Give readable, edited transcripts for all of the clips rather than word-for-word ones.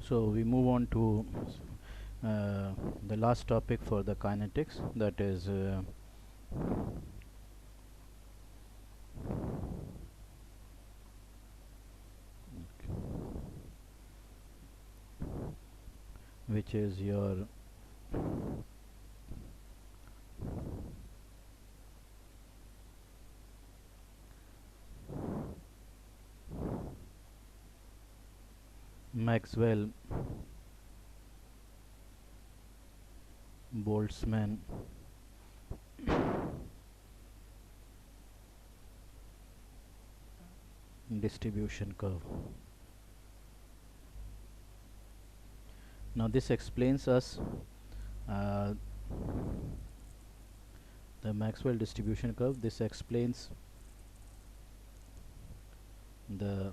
So we move on to the last topic for the kinetics, that is which is your Maxwell Boltzmann distribution curve. Now this explains us uh, the Maxwell distribution curve. This explains the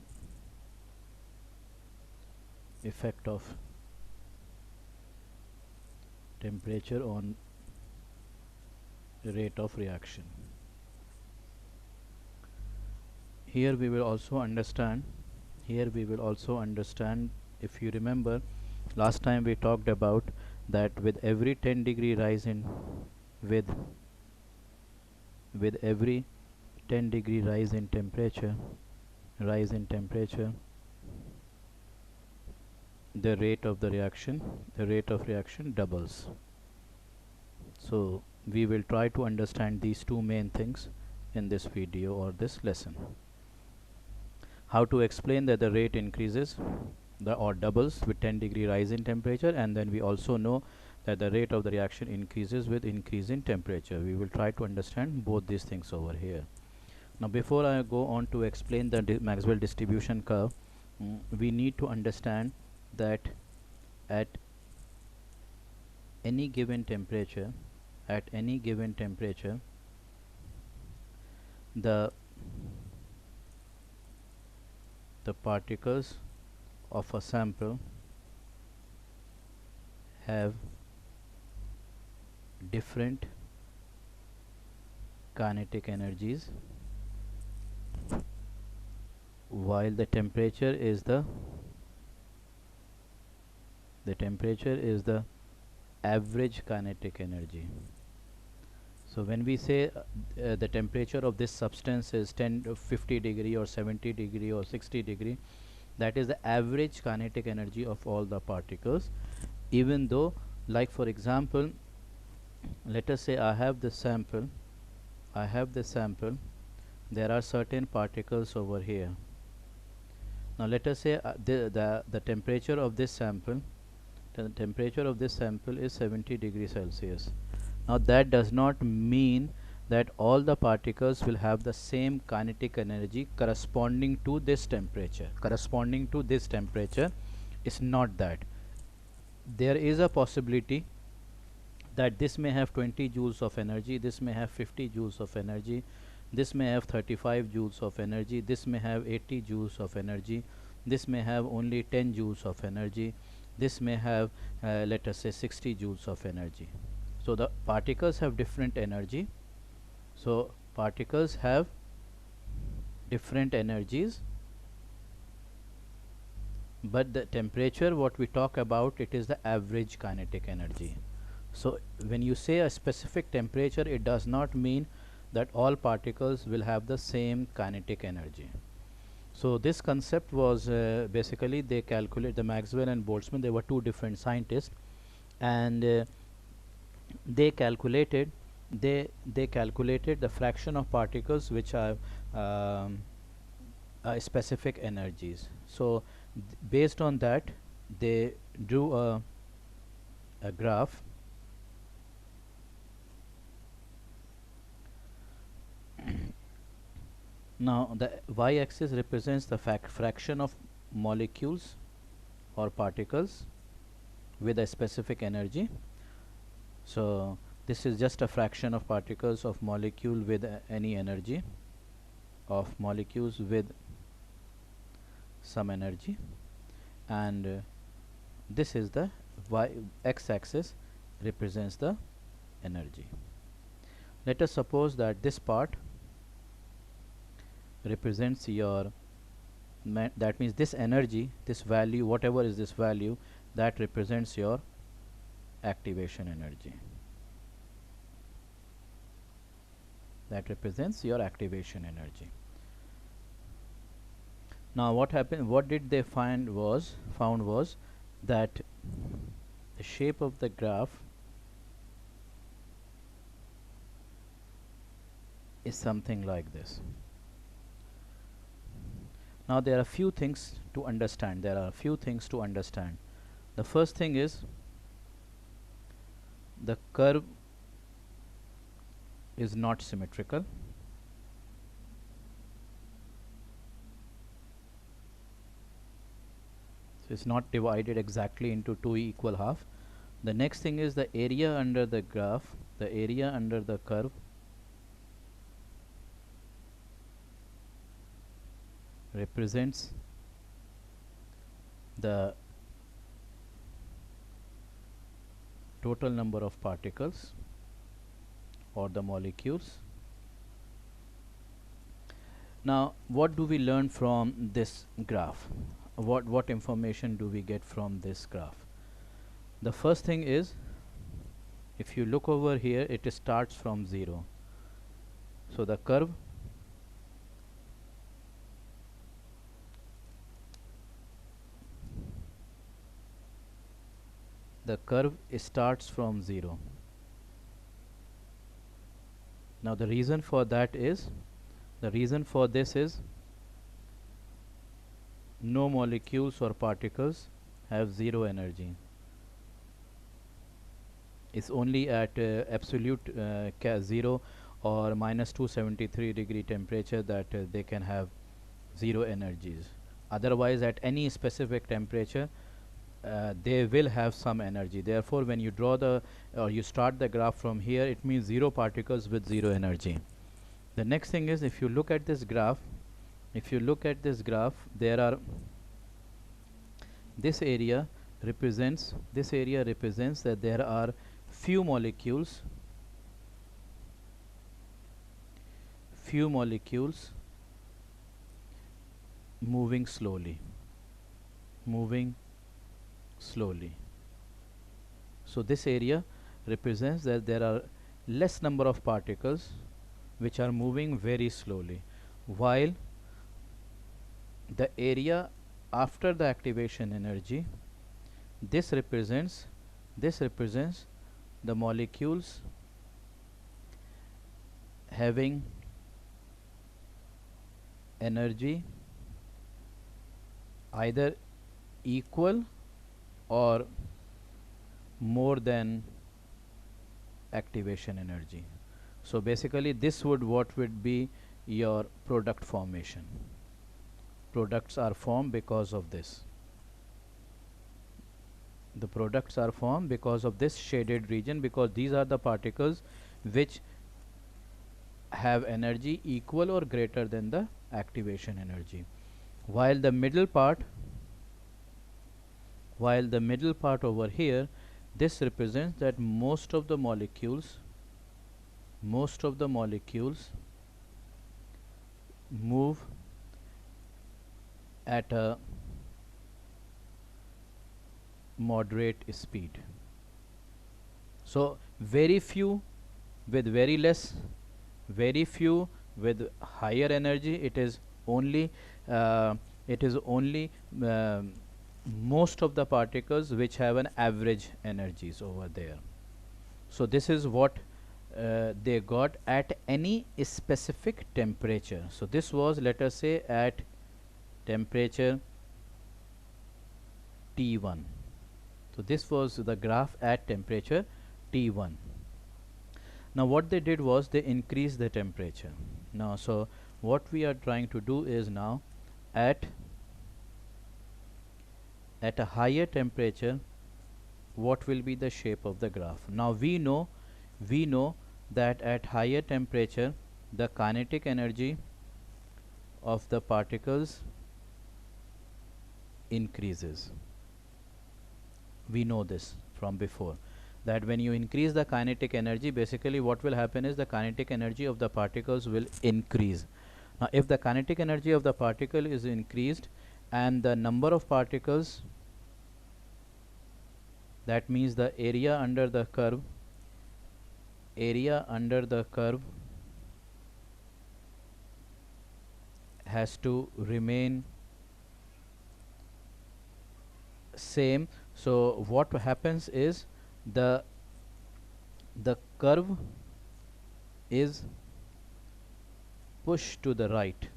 effect of temperature on rate of reaction. Here we will also understand if you remember, last time we talked about that with every 10-degree rise in with with every 10-degree rise in temperature the rate of reaction doubles. So we will try to understand these two main things in this video or this lesson. How to explain that the rate increases or doubles with 10-degree rise in temperature, and then we also know that the rate of the reaction increases with increase in temperature. We will try to understand both these things over here. Now before I go on to explain the Maxwell distribution curve, we need to understand that at any given temperature the particles of a sample have different kinetic energies, while the temperature is the average kinetic energy. So when we say the temperature of this substance is 50 degree or 70 degree or 60 degree, that is the average kinetic energy of all the particles. Even though, like for example, let us say I have this sample, there are certain particles over here. Now let us say the temperature of this sample is 70 degrees Celsius. Now that does not mean that all the particles will have the same kinetic energy corresponding to this temperature. Is not that. There is a possibility that this may have 20 joules of energy, this may have 50 joules of energy, this may have 35 joules of energy, this may have 80 joules of energy, this may have only 10 joules of energy, this may have let us say 60 joules of energy. So the particles have different energy. So particles have different energies, but the temperature what we talk about, it is the average kinetic energy. So when you say a specific temperature, it does not mean that all particles will have the same kinetic energy. So this concept was basically they calculate the Maxwell and Boltzmann, they were two different scientists, and they calculated the fraction of particles which have specific energies. So based on that they drew a graph. Now the y-axis represents the fraction of molecules or particles with a specific energy. So this is just a fraction of particles of molecule with any energy, of molecules with some energy, and this is the x-axis represents the energy. Let us suppose that this part represents your that means this energy, this value, whatever is this value, that represents your activation energy. That represents your activation energy. Now what happened, what did they found was that the shape of the graph is something like this. Now there are few things to understand. The first thing is the curve is not symmetrical. So it's not divided exactly into two equal half. The next thing is the area under the graph, the area under the curve represents the total number of particles or the molecules. Now what do we learn from this graph? What information do we get from this graph? The first thing is, if you look over here, it starts from 0. So the curve starts from 0. Now the reason for this is no molecules or particles have zero energy. It's only at absolute 0 or minus 273 degree temperature that they can have zero energies. Otherwise, at any specific temperature, they will have some energy. Therefore, when you draw or you start the graph from here, it means zero particles with zero energy. The next thing is, if you look at this graph, there are this area represents that there are few molecules moving slowly. So this area represents that there are less number of particles which are moving very slowly, while the area after the activation energy, this represents the molecules having energy either equal or more than activation energy. So basically this would be your product formation. Products are formed because of this. The products are formed because of this shaded region, because these are the particles which have energy equal or greater than the activation energy, while the middle part over here, this represents that most of the molecules move at a moderate speed. So very few with very less, very few with higher energy. It is only most of the particles which have an average energies over there. So this is what they got at any specific temperature. So this was, let us say, at temperature T1. So this was the graph at temperature T1. Now what they did was they increased the temperature. Now so what we are trying to do is, now at a higher temperature, what will be the shape of the graph? Now we know that at higher temperature the kinetic energy of the particles increases. We know this from before, that when you increase the kinetic energy, basically what will happen is the kinetic energy of the particles will increase. Now if the kinetic energy of the particle is increased, and the number of particles, that means the area under the curve, has to remain same. So what happens is the curve is pushed to the right.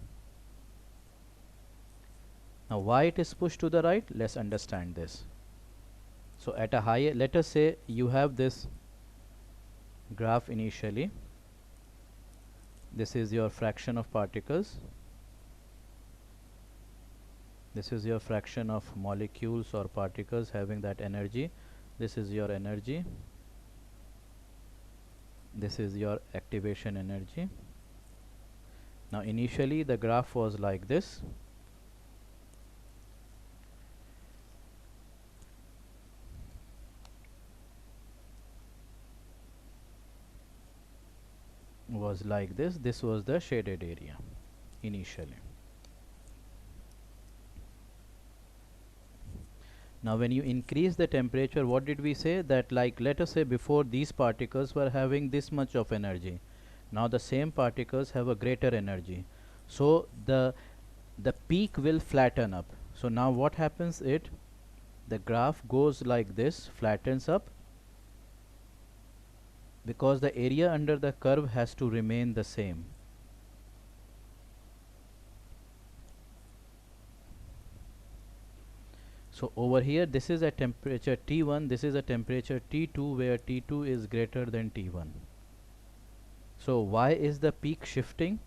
Now why it is pushed to the right, let's understand this. So at a higher, let us say you have this graph initially, this is your fraction of particles, this is your fraction of molecules or particles having that energy, this is your energy, this is your activation energy. Now initially the graph was like this, this was the shaded area initially. Now when you increase the temperature, what did we say? That, like, let us say before these particles were having this much of energy, now the same particles have a greater energy, so the peak will flatten up. So now what happens, the graph goes like this, flattens up, because the area under the curve has to remain the same. So over here this is a temperature T1, this is a temperature T2, where T2 is greater than T1. So why is the peak shifting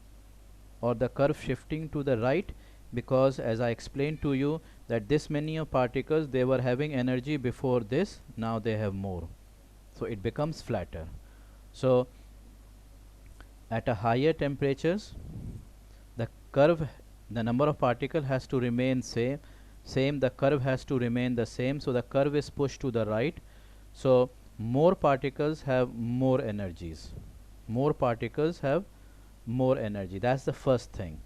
or the curve shifting to the right? Because as I explained to you that this many of particles, they were having energy before this, now they have more, so it becomes flatter. So at a higher temperatures, the curve, the number of particles has to remain same, the curve has to remain the same, so the curve is pushed to the right. So more particles have more energies, that's the first thing.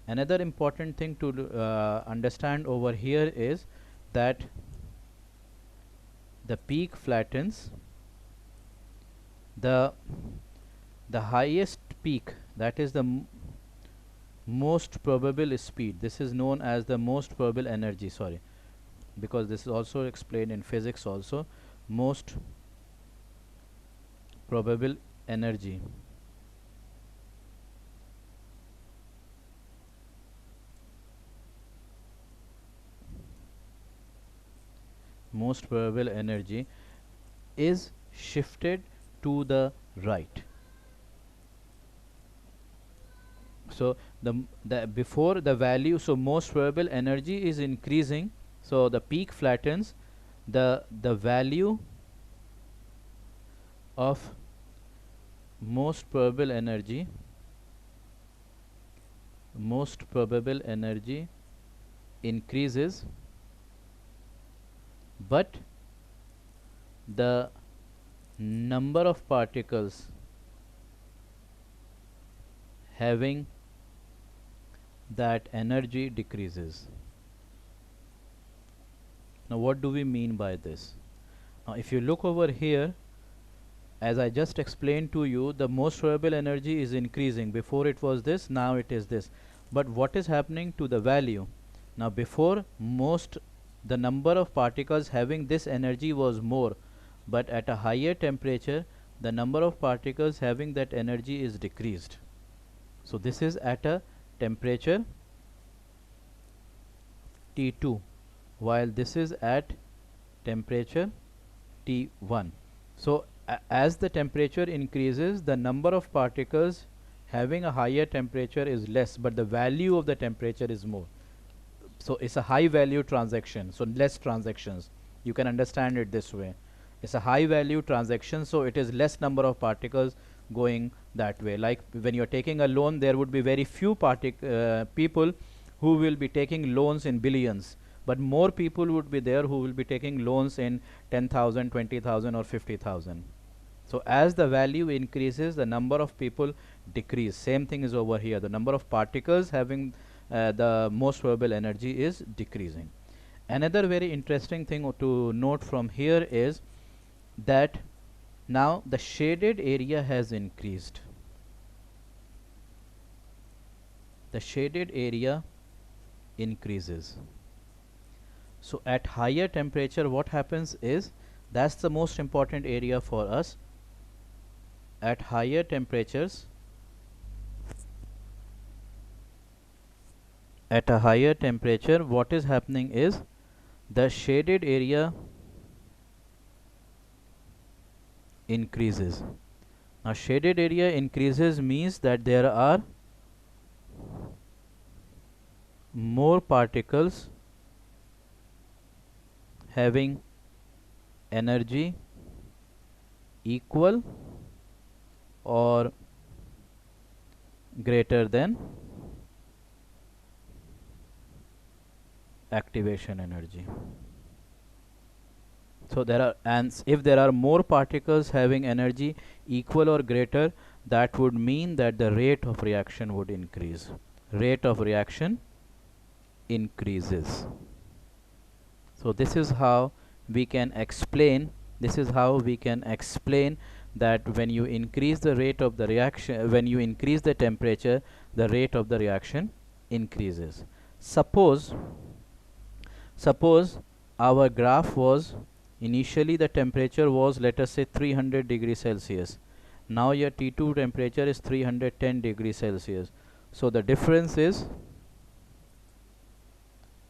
Another important thing to understand over here is that the peak flattens, the highest peak, that is the most probable speed, this is known as the most probable energy, sorry, because this is also explained in physics also, most probable energy. Most probable energy is shifted to the right. So the before the value, so most probable energy is increasing, so the peak flattens, the value of most probable energy increases, but the number of particles having that energy decreases. Now what do we mean by this? Now if you look over here, as I just explained to you, the most probable energy is increasing. Before it was this, now it is this. But what is happening to the value? Now before, the number of particles having this energy was more, but at a higher temperature the number of particles having that energy is decreased. So this is at a temperature T2, while this is at temperature T1. So as the temperature increases, the number of particles having a higher temperature is less, but the value of the temperature is more. So it's a high value transaction, so less transactions. You can understand it this way. It's a high value transaction, so it is less number of particles going that way. Like when you're taking a loan, there would be very few people who will be taking loans in billions, but more people would be there who will be taking loans in 10,000, 20,000 or 50,000. So as the value increases, the number of people decrease. Same thing is over here. The number of particles having the most probable energy is decreasing. Another very interesting thing to note from here is that now the shaded area has increased. The shaded area increases. So at higher temperature, what happens is, that's the most important area for us. At higher temperatures, at a higher temperature, what is happening is the shaded area increases. Now shaded area increases means that there are more particles having energy equal or greater than activation energy. So there are, and if there are more particles having energy equal or greater, that would mean that the rate of reaction would increase. Rate of reaction increases. So this is how we can explain, that when you increase the rate of the reaction, when you increase the temperature, the rate of the reaction increases. Suppose our graph was, initially the temperature was, let us say, 300 degrees Celsius. Now your T2 temperature is 310 degrees Celsius. So the difference is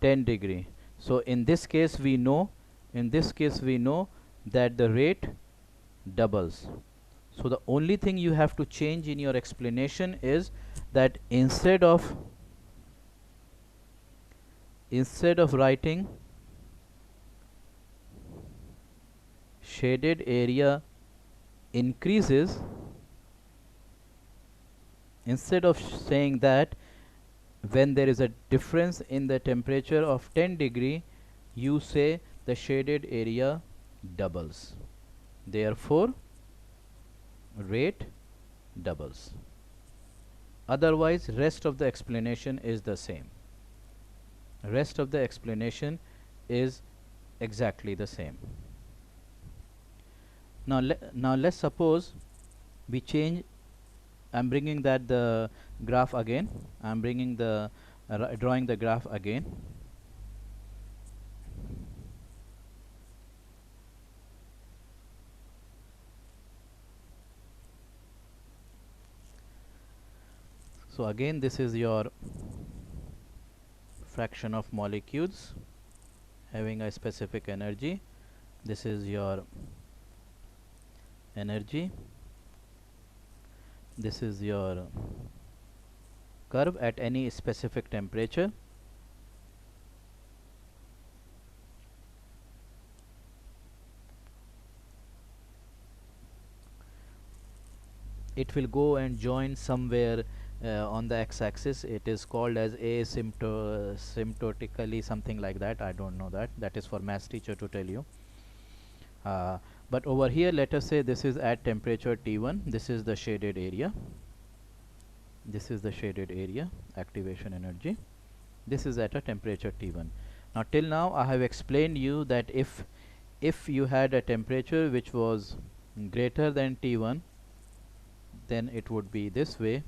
10 degree. So in this case we know that the rate doubles. So the only thing you have to change in your explanation is that instead of writing shaded area increases, instead of saying that when there is a difference in the temperature of 10 degree, you say the shaded area doubles. Therefore rate doubles. Otherwise rest of the explanation is the same. Rest of the explanation is exactly the same. Now let's suppose we change. I'm bringing that the graph again. I'm bringing the drawing the graph again. So again, this is your fraction of molecules having a specific energy. This is your energy. This is your curve at any specific temperature. It will go and join somewhere on the x-axis. It is called as asymptotically, something like that. I don't know that. That is for maths teacher to tell you. But over here, let us say this is at temperature T1. This is the shaded area. This is the shaded area, activation energy. This is at a temperature T1. Now till now I have explained you that if you had a temperature which was greater than T1, then it would be this way,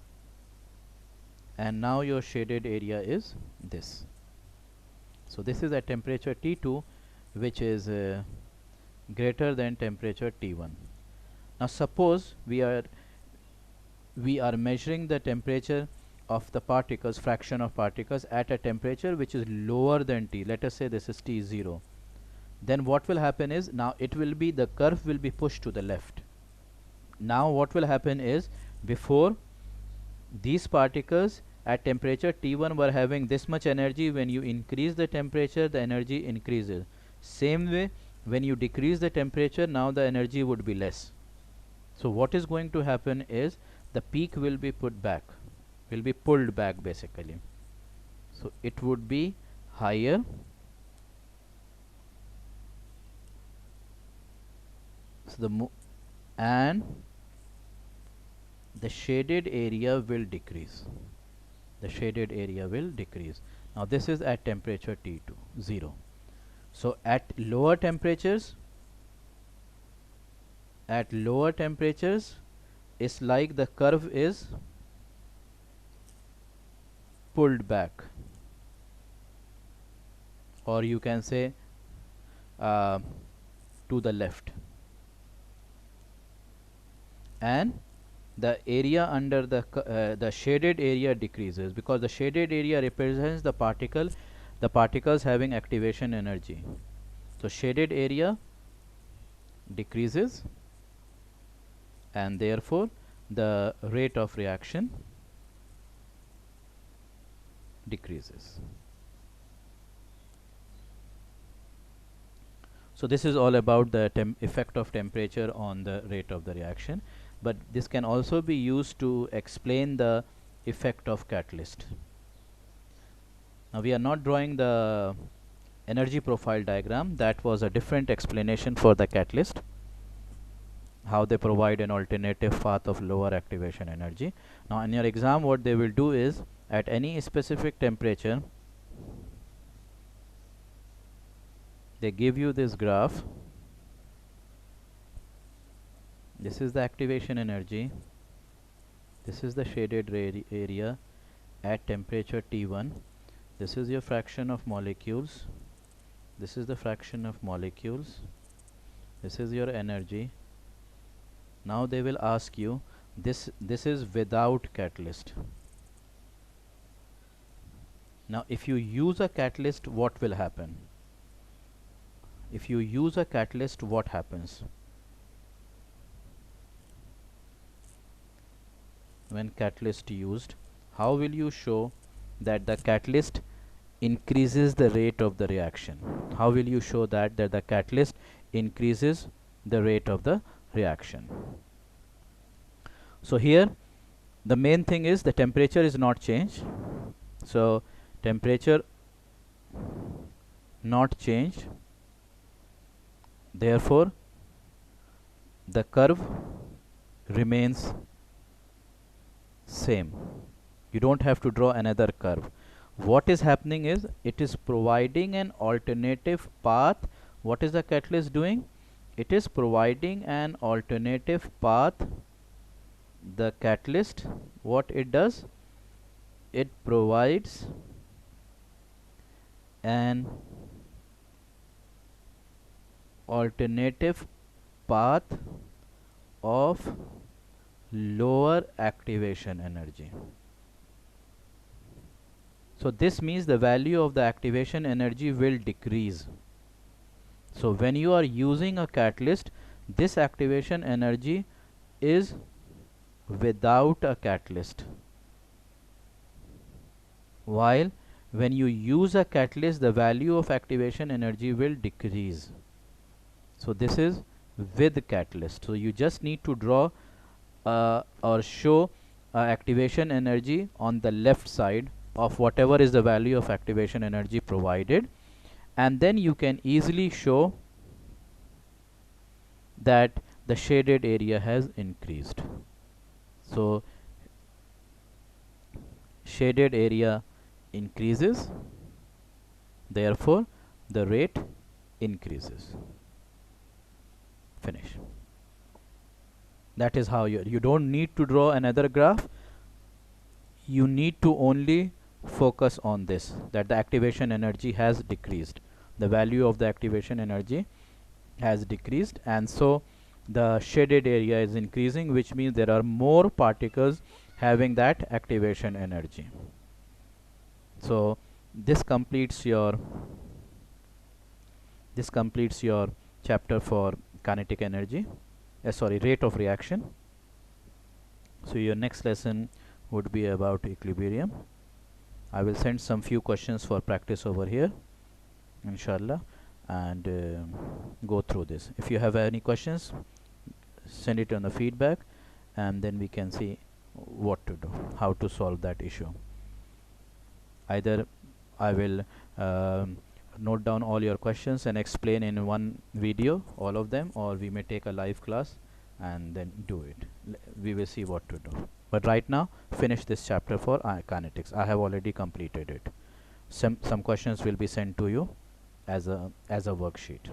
and now your shaded area is this. So this is at temperature T2, which is greater than temperature T1. Now suppose we are measuring the temperature of the particles, fraction of particles, at a temperature which is lower than T. Let us say this is T0. Then what will happen is, now it will be, the curve will be pushed to the left. Now what will happen is, before, these particles at temperature T1 were having this much energy. When you increase the temperature, the energy increases. Same way, when you decrease the temperature, now the energy would be less. So what is going to happen is, the peak will be pulled back basically. So it would be higher. So and the shaded area will decrease. the shaded area will decrease. Now this is at temperature T2, 0. So at lower temperatures, it's like the curve is pulled back, or you can say uh, to the left, and the area under the shaded area decreases, because the shaded area represents the particles having activation energy. So shaded area decreases, and therefore the rate of reaction decreases. So this is all about the effect of temperature on the rate of the reaction, but this can also be used to explain the effect of catalyst. Now we are not drawing the energy profile diagram. That was a different explanation for the catalyst, how they provide an alternative path of lower activation energy. Now in your exam, what they will do is, at any specific temperature, they give you this graph. This is the activation energy, this is the shaded area at temperature T1, this is your fraction of molecules, this is the fraction of molecules, this is your energy. Now they will ask you, this is without catalyst. Now if you use a catalyst, what will happen? If you use a catalyst, what happens? When catalyst used, how will you show that the catalyst increases the rate of the reaction? How will you show that the catalyst increases the rate of the reaction? So here the main thing is the temperature is not changed. So temperature not changed, therefore the curve remains same. You don't have to draw another curve. What is happening is, it is providing an alternative path. What is the catalyst doing? It is providing an alternative path. The catalyst, what it does, it provides an alternative path of lower activation energy. So this means the value of the activation energy will decrease. So when you are using a catalyst, this activation energy is without a catalyst, while when you use a catalyst, the value of activation energy will decrease. So this is with catalyst. So you just need to draw or show activation energy on the left side of whatever is the value of activation energy provided, and then you can easily show that the shaded area has increased. So shaded area increases, therefore the rate increases. Finish. That is how you don't need to draw another graph. You need to only focus on this, that the activation energy has decreased. The value of the activation energy has decreased, and so the shaded area is increasing, which means there are more particles having that activation energy. So this completes your chapter for kinetic energy, rate of reaction. So your next lesson would be about equilibrium. I will send some few questions for practice over here, inshallah, and go through this. If you have any questions, send it on the feedback, and then we can see what to do, how to solve that issue. Either I will note down all your questions and explain in one video all of them, or we may take a live class and then do it. We will see what to do. But right now, finish this chapter for kinetics. I have already completed it. Some questions will be sent to you as a worksheet.